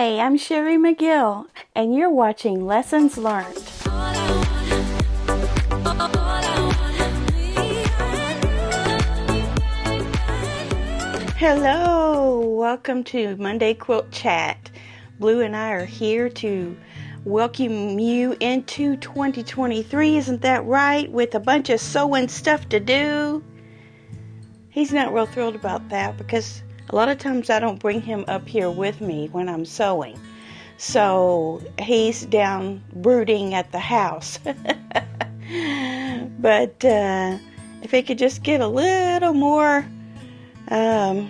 Hi, I'm Sherry McGill, and you're watching Lessons Learned. Hello, welcome to Monday Quilt Chat. Blue and I are here to welcome you into 2023, isn't that right? With a bunch of sewing stuff to do. He's not real thrilled about that because a lot of times I don't bring him up here with me when I'm sewing. So he's down brooding at the house. But if he could just get a little more, I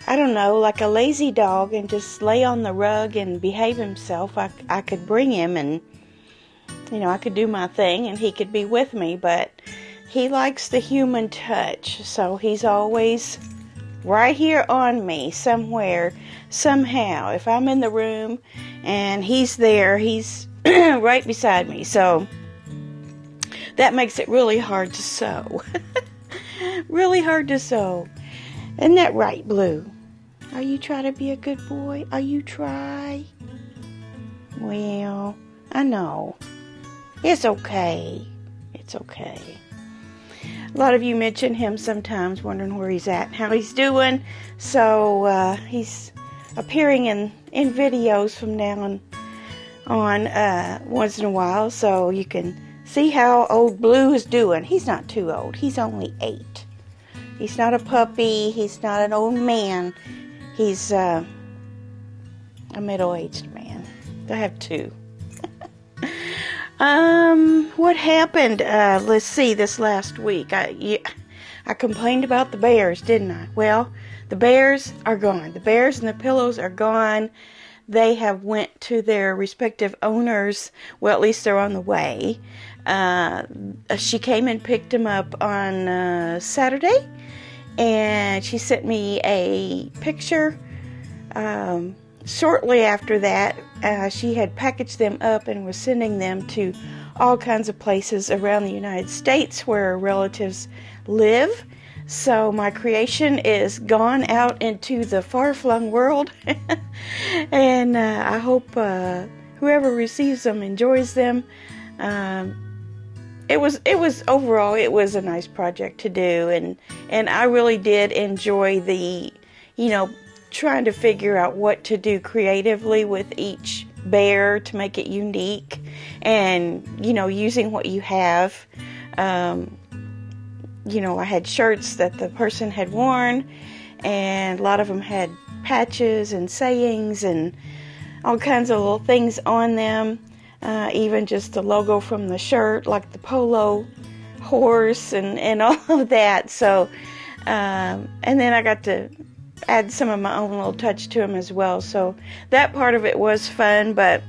don't know, like a lazy dog and just lay on the rug and behave himself, I could bring him and, I could do my thing and he could be with me. But he likes the human touch, so he's always right here on me somewhere, somehow. If I'm in the room and he's there, he's right beside me. So that makes it really hard to sew. Really hard to sew. Isn't that right, Blue? Are you trying to be a good boy? Are you try? Well, I know. It's okay. It's okay. A lot of you mention him sometimes, wondering where he's at and how he's doing. So he's appearing in videos from now on once in a while, so you can see how old Blue is doing. He's not too old. He's only 8. He's not a puppy. He's not an old man. He's a middle-aged man. I have 2. What happened, let's see, this last week? I complained about the bears, didn't I? Well, the bears are gone. The bears and the pillows are gone. They have went to their respective owners. Well, at least they're on the way. She came and picked them up on Saturday, and she sent me a picture. Shortly after that, she had packaged them up and was sending them to all kinds of places around the United States where relatives live. So my creation is gone out into the far-flung world. And I hope whoever receives them enjoys them. It was overall, it was a nice project to do. And I really did enjoy the, trying to figure out what to do creatively with each bear to make it unique, and using what you have. I had shirts that the person had worn, and a lot of them had patches and sayings and all kinds of little things on them, even just the logo from the shirt, like the polo horse and all of that. So and then I got to add some of my own little touch to them as well. So that part of it was fun, but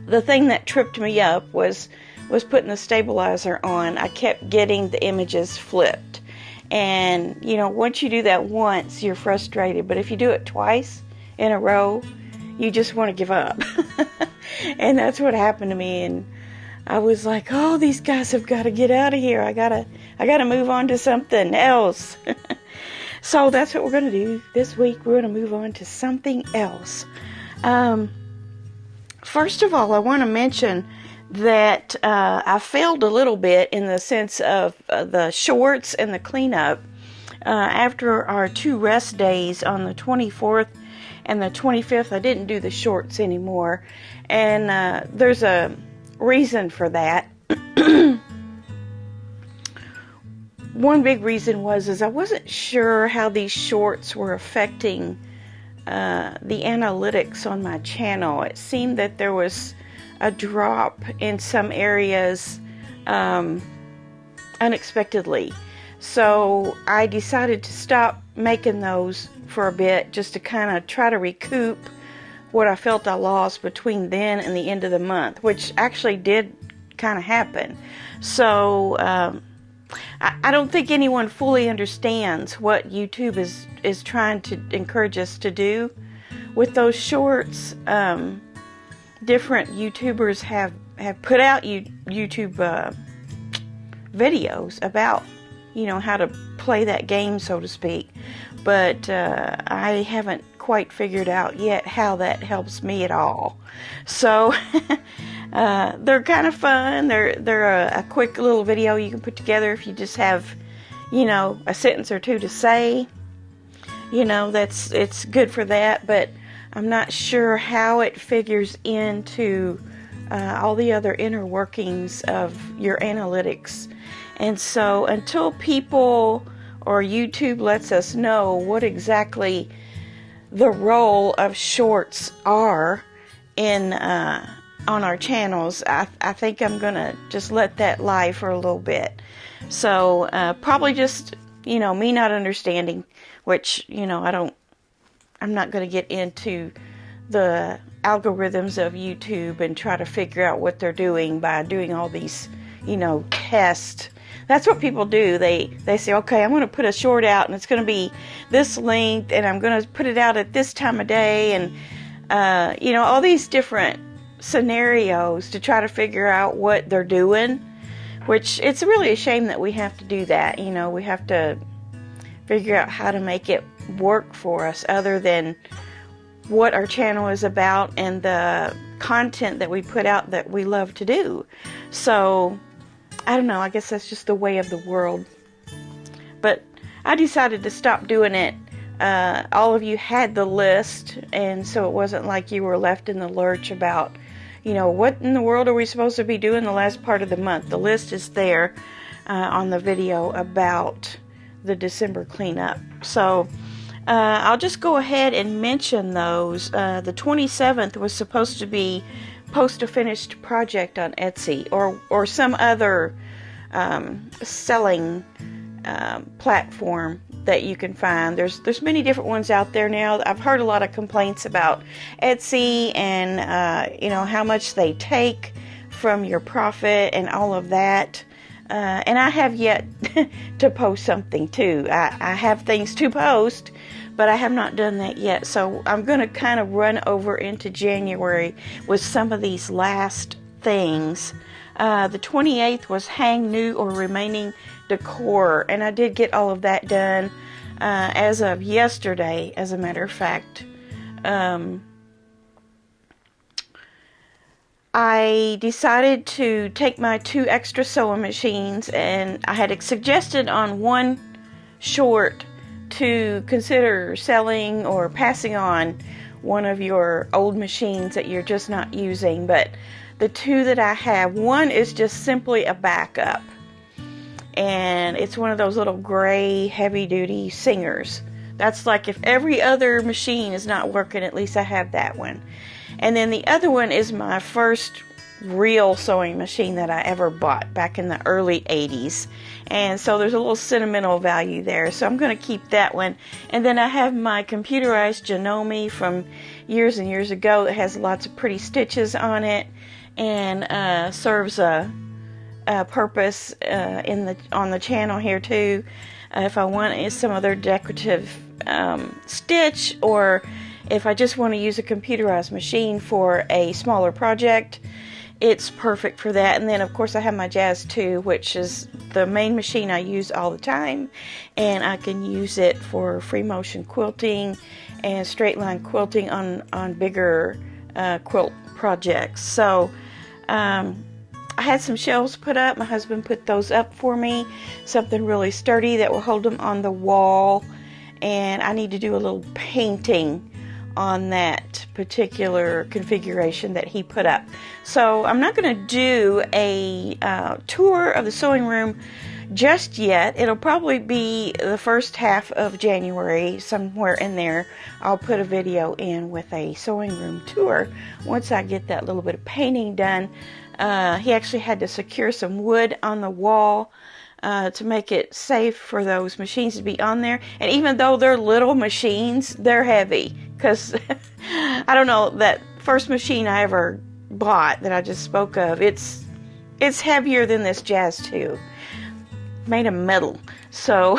the thing that tripped me up was putting the stabilizer on. I kept getting the images flipped. And, once you do that once, you're frustrated. But if you do it twice in a row, you just want to give up. And that's what happened to me. And I was like, oh, these guys have got to get out of here. I gotta move on to something else. So that's what we're going to do this week. We're going to move on to something else. First of all, I want to mention that I failed a little bit in the sense of the shorts and the cleanup. After our 2 rest days on the 24th and the 25th, I didn't do the shorts anymore. And there's a reason for that. One big reason was I wasn't sure how these shorts were affecting the analytics on my channel. It seemed that there was a drop in some areas unexpectedly. So I decided to stop making those for a bit, just to kind of try to recoup what I felt I lost between then and the end of the month, which actually did kind of happen. So I don't think anyone fully understands what YouTube is trying to encourage us to do with those shorts. Different YouTubers have put out YouTube videos about, how to play that game, so to speak. But I haven't quite figured out yet how that helps me at all. So they're kind of fun. They're a quick little video you can put together if you just have, a sentence or two to say. It's good for that, but I'm not sure how it figures into all the other inner workings of your analytics. And so until people or YouTube lets us know what exactly the role of shorts are in on our channels, I think I'm gonna just let that lie for a little bit. So probably just me not understanding, which I'm not going to get into the algorithms of YouTube and try to figure out what they're doing by doing all these tests. That's what people do. They say, okay, I'm going to put a short out and it's going to be this length and I'm going to put it out at this time of day, and all these different scenarios to try to figure out what they're doing, which it's really a shame that we have to do that. We have to figure out how to make it work for us other than what our channel is about and the content that we put out that we love to do. So I don't know, I guess that's just the way of the world. But I decided to stop doing it. All of you had the list, and so it wasn't like you were left in the lurch about, what in the world are we supposed to be doing the last part of the month. The list is there on the video about the December cleanup. So I'll just go ahead and mention those. The 27th was supposed to be post a finished project on Etsy or some other selling platform that you can find. There's many different ones out there now. I've heard a lot of complaints about Etsy and how much they take from your profit and all of that. And I have yet to post something too. I have things to post, but I have not done that yet. So I'm going to kind of run over into January with some of these last things. The 28th was hang new or remaining decor, and I did get all of that done as of yesterday, as a matter of fact. I decided to take my 2 extra sewing machines, and I had suggested on one short to consider selling or passing on one of your old machines that you're just not using. But the 2 that I have, one is just simply a backup, and it's one of those little gray heavy-duty singers. That's like if every other machine is not working, at least I have that one. And then the other one is my first real sewing machine that I ever bought back in the early 80s. And so there's a little sentimental value there. So I'm going to keep that one. And then I have my computerized Janome from years and years ago that has lots of pretty stitches on it and serves a purpose on the channel here too. If I want some other decorative stitch, or if I just want to use a computerized machine for a smaller project, it's perfect for that. And then of course I have my Jazz 2, which is the main machine I use all the time, and I can use it for free motion quilting and straight line quilting on bigger quilt projects. So I had some shelves put up. My husband put those up for me, something really sturdy that will hold them on the wall, and I need to do a little painting on that particular configuration that he put up. So I'm not going to do a tour of the sewing room just yet. It'll probably be the first half of January, somewhere in there. I'll put a video in with a sewing room tour once I get that little bit of painting done. He actually had to secure some wood on the wall to make it safe for those machines to be on there. And even though they're little machines, they're heavy. Because, I don't know, that first machine I ever bought that I just spoke of, it's heavier than this Jazz 2. Made of metal. So,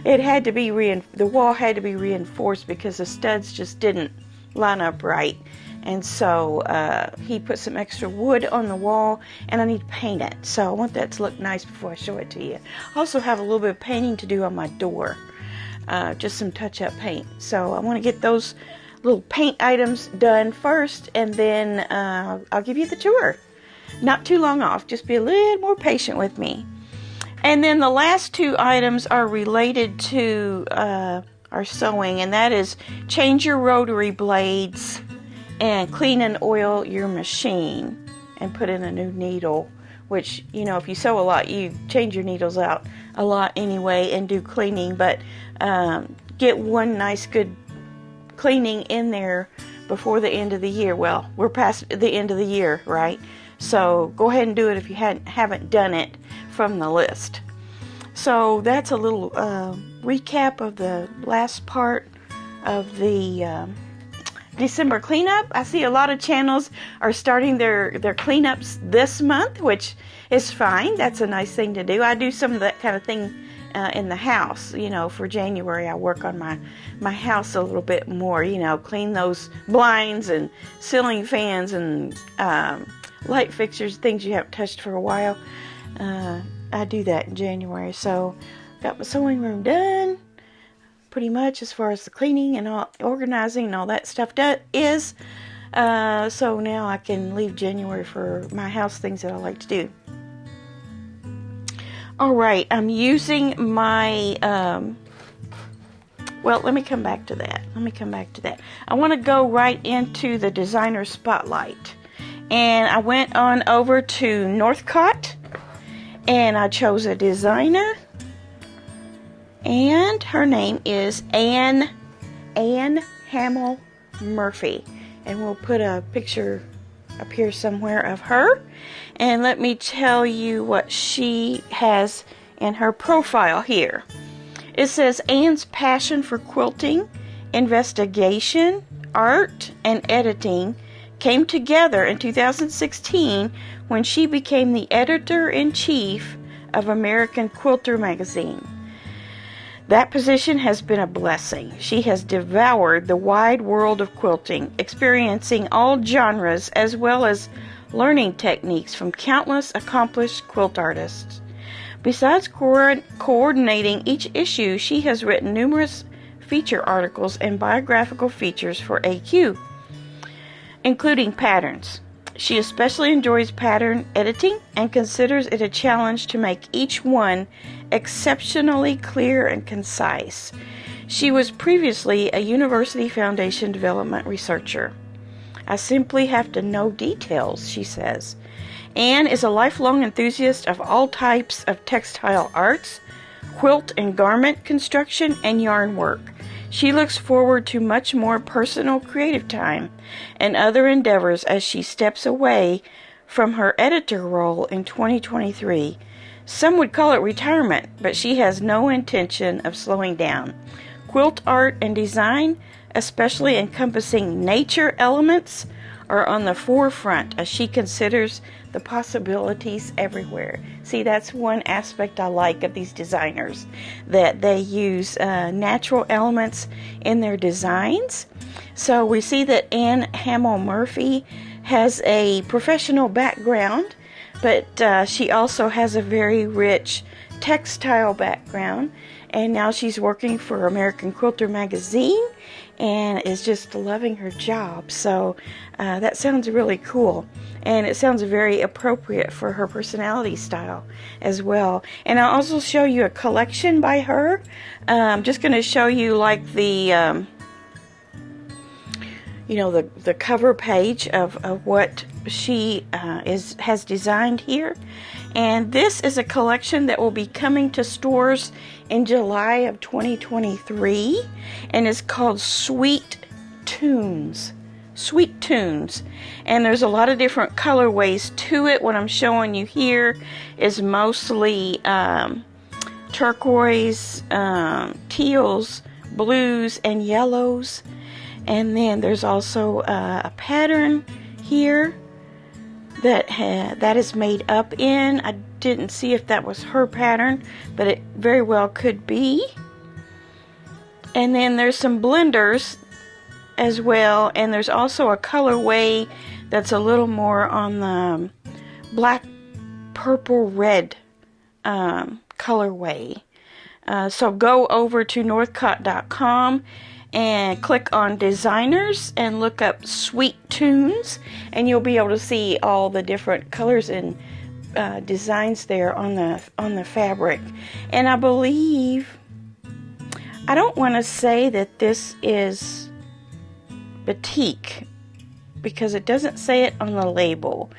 it had to be the wall had to be reinforced because the studs just didn't line up right. And so he put some extra wood on the wall, and I need to paint it. So I want that to look nice before I show it to you. I also have a little bit of painting to do on my door. just some touch-up paint. So I want to get those little paint items done first, and then I'll give you the tour. Not too long off, just be a little more patient with me. And then the last two items are related to our sewing, and that is change your rotary blades and clean and oil your machine and put in a new needle, which, you know, if you sew a lot, you change your needles out a lot anyway and do cleaning, but get one nice good cleaning in there before the end of the year. Well, we're past the end of the year, right? So go ahead and do it if you haven't done it from the list. So that's a little recap of the last part of the December cleanup. I see a lot of channels are starting their cleanups this month, which is fine. That's a nice thing to do. I do some of that kind of thing in the house. You know, for January I work on my house a little bit more, you know, clean those blinds and ceiling fans and light fixtures, things you haven't touched for a while. I do that in January. So got my sewing room done pretty much as far as the cleaning and all, organizing and all that stuff is. So now I can leave January for my house things that I like to do. Alright, I'm using my, well, let me come back to that. I want to go right into the designer spotlight. And I went on over to Northcott, and I chose a designer, and her name is Ann Hammel Murphy. And we'll put a picture up here somewhere of her. And let me tell you what she has in her profile here. It says Ann's passion for quilting, investigation, art, and editing came together in 2016 when she became the editor-in-chief of American Quilter magazine. That position has been a blessing. She has devoured the wide world of quilting, experiencing all genres as well as learning techniques from countless accomplished quilt artists. Besides coordinating each issue, she has written numerous feature articles and biographical features for AQ, including patterns. She especially enjoys pattern editing and considers it a challenge to make each one exceptionally clear and concise. She was previously a University Foundation development researcher. I simply have to know details, she says. Ann is a lifelong enthusiast of all types of textile arts, quilt and garment construction, and yarn work. She looks forward to much more personal creative time and other endeavors as she steps away from her editor role in 2023. Some would call it retirement, but she has no intention of slowing down. Quilt art and design, especially encompassing nature elements, are on the forefront as she considers the possibilities everywhere. See, that's one aspect I like of these designers, that they use natural elements in their designs. So we see that Ann Hammel Murphy has a professional background, but she also has a very rich textile background, and now she's working for American Quilter magazine and is just loving her job. So that sounds really cool, and it sounds very appropriate for her personality style as well. And I'll also show you a collection by her. I'm just going to show you like the the cover page of what she has designed here. And this is a collection that will be coming to stores in July of 2023, and it's called Sweet Tunes. Sweet Tunes. And there's a lot of different colorways to it. What I'm showing you here is mostly turquoise, teals, blues, and yellows. And then there's also a pattern here that is made up in. I didn't see if that was her pattern, but it very well could be. And then there's some blenders as well, and there's also a colorway that's a little more on the black, purple, red colorway. So go over to northcott.com and click on designers and look up Sweet Tunes, and you'll be able to see all the different colors and designs there on the fabric. And I believe, I don't want to say that this is batik because it doesn't say it on the label,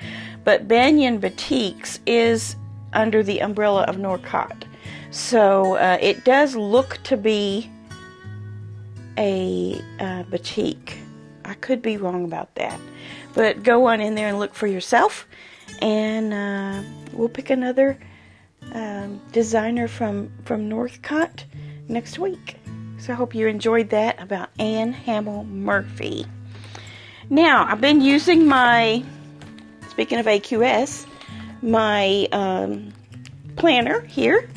but Banyan Batiks is under the umbrella of Northcott. So it does look to be a batik. I could be wrong about that, but go on in there and look for yourself, and we'll pick another designer from Northcott next week. So I hope you enjoyed that about Ann Hammel Murphy. Now, I've been using my, speaking of AQS, my planner here.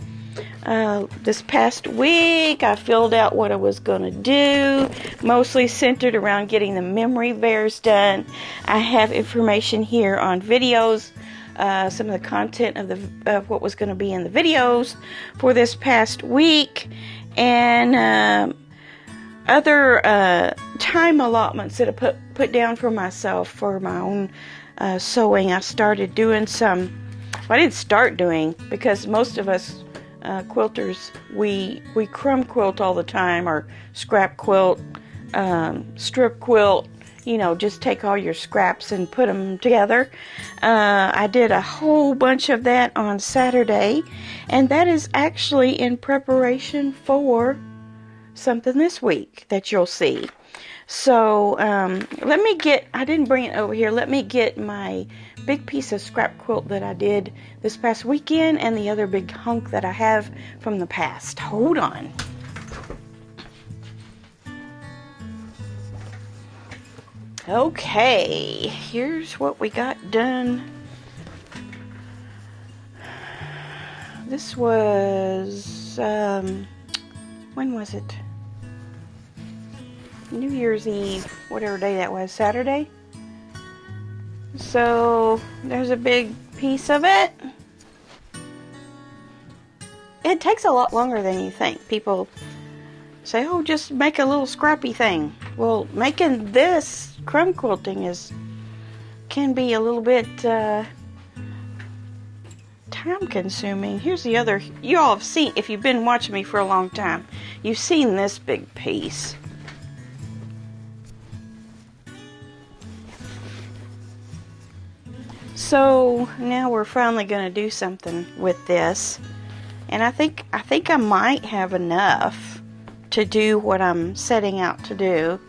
This past week I filled out what I was going to do, mostly centered around getting the memory bears done. I have information here on videos, some of the content of what was going to be in the videos for this past week, and other time allotments that I put down for myself for my own sewing. I started doing some, well, I didn't start doing, because most of us quilters, we crumb quilt all the time, or scrap quilt, strip quilt, you know, just take all your scraps and put them together. I did a whole bunch of that on Saturday, and that is actually in preparation for something this week that you'll see. So let me get, I didn't bring it over here, let me get my big piece of scrap quilt that I did this past weekend and the other big hunk that I have from the past. Hold on. Okay, here's what we got done. This was, when was it? New Year's Eve, whatever day that was, Saturday. So there's a big piece of it. It takes a lot longer than you think. People say, oh, just make a little scrappy thing. Well, making this crumb quilting can be a little bit time consuming. Here's the other, you all have seen, if you've been watching me for a long time, you've seen this big piece. So now we're finally going to do something with this, and I think I might have enough to do what I'm setting out to do.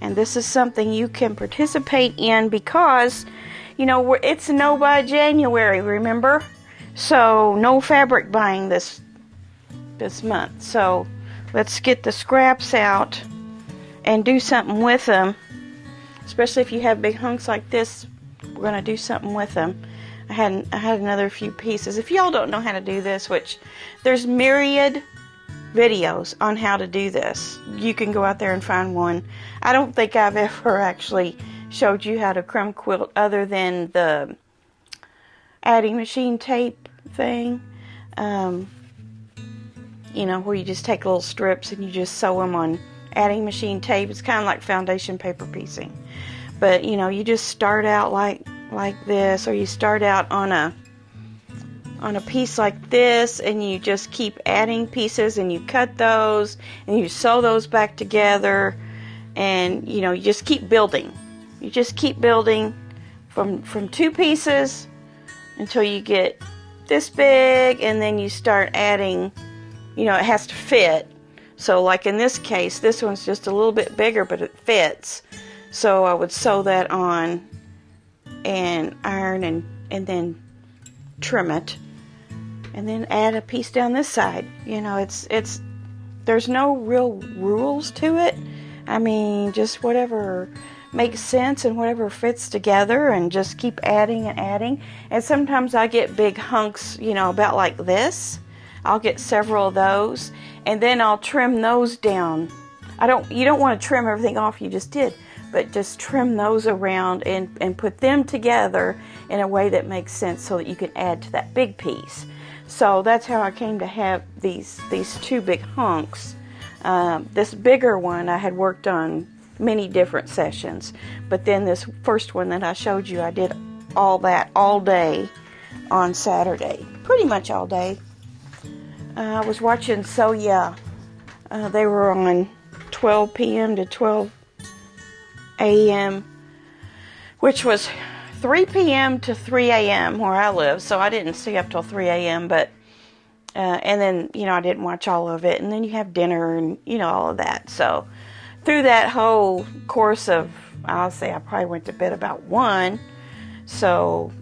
And this is something you can participate in because, you know, it's no buy January, remember? So no fabric buying this month. So let's get the scraps out and do something with them, especially if you have big hunks like this. We're going to do something with them. I had another few pieces. If y'all don't know how to do this, which there's myriad videos on how to do this, you can go out there and find one. I don't think I've ever actually showed you how to crumb quilt other than the adding machine tape thing. You know, where you just take little strips and you just sew them on adding machine tape. It's kind of like foundation paper piecing. But, you know, you just start out like this, or you start out on a piece like this, and you just keep adding pieces, and you cut those, and you sew those back together, and, you know, you just keep building. You just keep building from two pieces until you get this big, and then you start adding, you know, it has to fit. So, like in this case, this one's just a little bit bigger, but it fits. So I would sew that on and iron and then trim it, and then add a piece down this side. You know, it's there's no real rules to it. I mean, just whatever makes sense and whatever fits together, and just keep adding and adding. And sometimes I get big hunks, you know, about like this. I'll get several of those, and then I'll trim those down. You don't want to trim everything off you just did, but just trim those around and put them together in a way that makes sense so that you can add to that big piece. So that's how I came to have these two big hunks. This bigger one I had worked on many different sessions, but then this first one that I showed you, I did all that all day on Saturday, pretty much all day. I was watching, so yeah, they were on 12 p.m. to 12 a.m., which was 3 p.m. to 3 a.m. where I live, so I didn't stay up till 3 a.m., but, and then, I didn't watch all of it, and then you have dinner and, all of that. So through that whole course of, I'll say I probably went to bed about 1, so,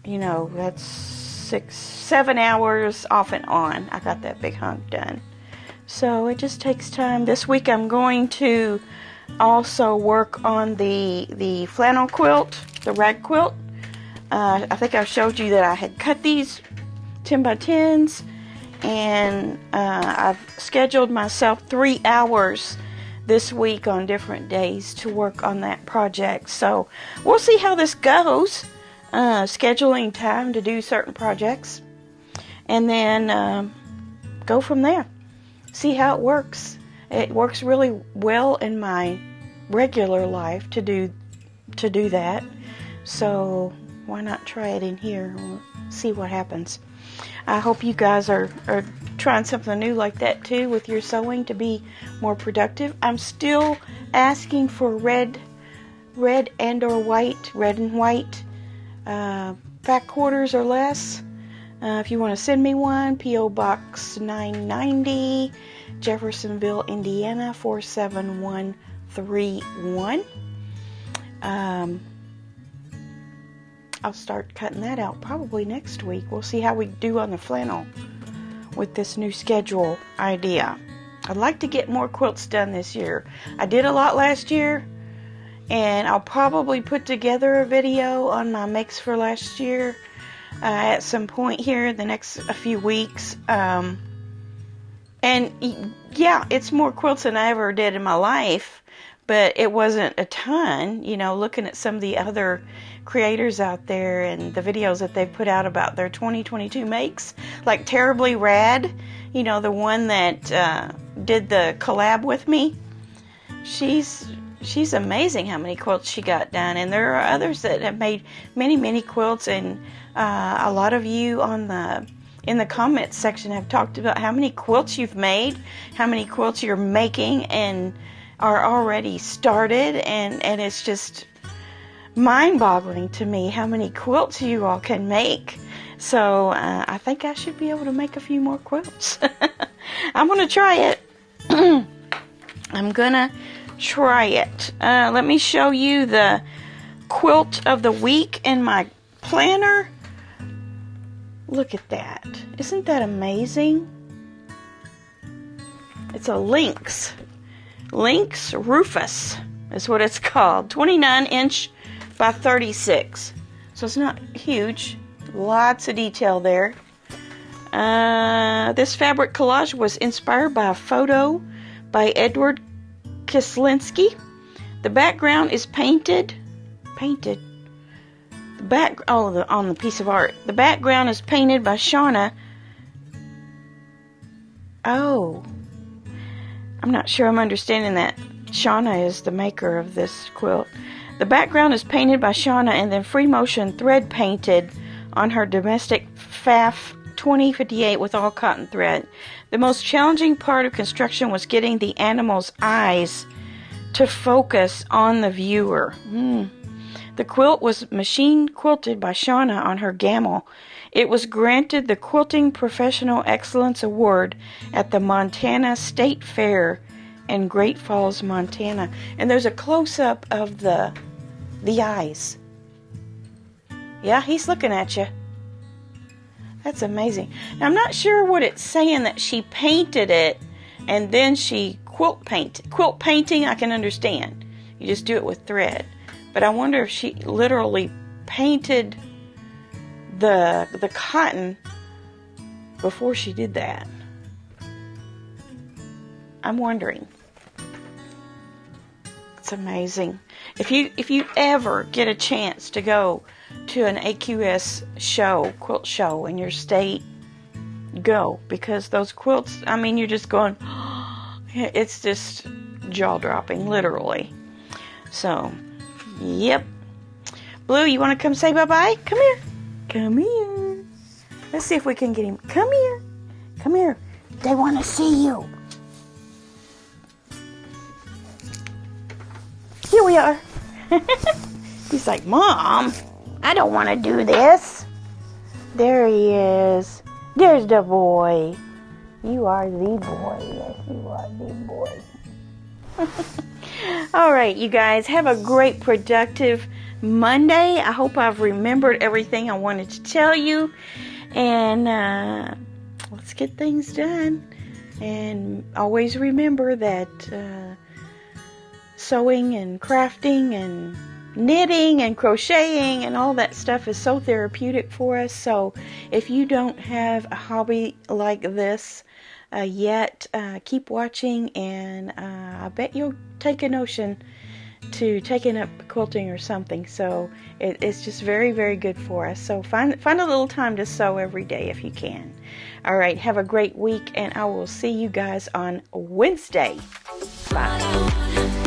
that's 6-7 hours off and on. I got that big hunk done. So it just takes time. This week I'm going to also work on the flannel quilt, the rag quilt. I think I showed you that I had cut these 10 by 10s, and I've scheduled myself 3 hours this week on different days to work on that project. So we'll see how this goes, scheduling time to do certain projects, and then go from there. See how it works. It works really well in my regular life to do that. So why not try it in here and see what happens. I hope you guys are trying something new like that too with your sewing to be more productive. I'm still asking for red and white back quarters or less. If you want to send me one, P.O. Box 990, Jeffersonville, Indiana 47131. I'll start cutting that out probably next week. We'll see how we do on the flannel with this new schedule idea. I'd like to get more quilts done this year. I did a lot last year, and I'll probably put together a video on my makes for last year at some point here in the next few weeks. And yeah, it's more quilts than I ever did in my life, but it wasn't a ton. Looking at some of the other creators out there and the videos that they've put out about their 2022 makes, like Terribly Rad, the one that did the collab with me. She's amazing how many quilts she got done, and there are others that have made many quilts, and a lot of you in the comments section have talked about how many quilts you've made, how many quilts you're making and are already started, and it's just mind-boggling to me how many quilts you all can make. So I think I should be able to make a few more quilts. I'm going to try it. I'm going to try it. Let me show you the quilt of the week in my planner. Look at that. Isn't that amazing? It's a Lynx. Lynx Rufus is what it's called. 29-inch by 36. So it's not huge. Lots of detail there. This fabric collage was inspired by a photo by Edward Kislinski. The background is painted. On the piece of art. The background is painted by Shauna. Oh, I'm not sure I'm understanding that. Shauna is the maker of this quilt. The background is painted by Shauna and then free motion thread painted on her domestic FAF 2058 with all cotton thread. The most challenging part of construction was getting the animal's eyes to focus on the viewer. The quilt was machine quilted by Shauna on her Gamel. It was granted the Quilting Professional Excellence Award at the Montana State Fair in Great Falls, Montana. And there's a close-up of the eyes. Yeah, he's looking at you. That's amazing. Now, I'm not sure what it's saying that she painted it and then she quilt painted. Quilt painting, I can understand. You just do it with thread. But I wonder if she literally painted the cotton before she did that. I'm wondering. It's amazing. If you ever get a chance to go to an AQS show, quilt show in your state, go, because those quilts, I mean, you're just going, it's just jaw-dropping, literally. So, yep. Blue, you want to come say bye-bye? Come here. Come here. Let's see if we can get him. Come here. Come here. They want to see you. Here we are. He's like, Mom, I don't want to do this. There he is. There's the boy. You are the boy. Yes, you are the boy. All right, you guys, have a great, productive Monday. I hope I've remembered everything I wanted to tell you. And let's get things done. And always remember that sewing and crafting and knitting and crocheting and all that stuff is so therapeutic for us. So if you don't have a hobby like this yet, keep watching, and I bet you'll take a notion to taking up quilting or something. So it's just very, very good for us. So find a little time to sew every day if you can. All right, have a great week, and I will see you guys on Wednesday. Bye.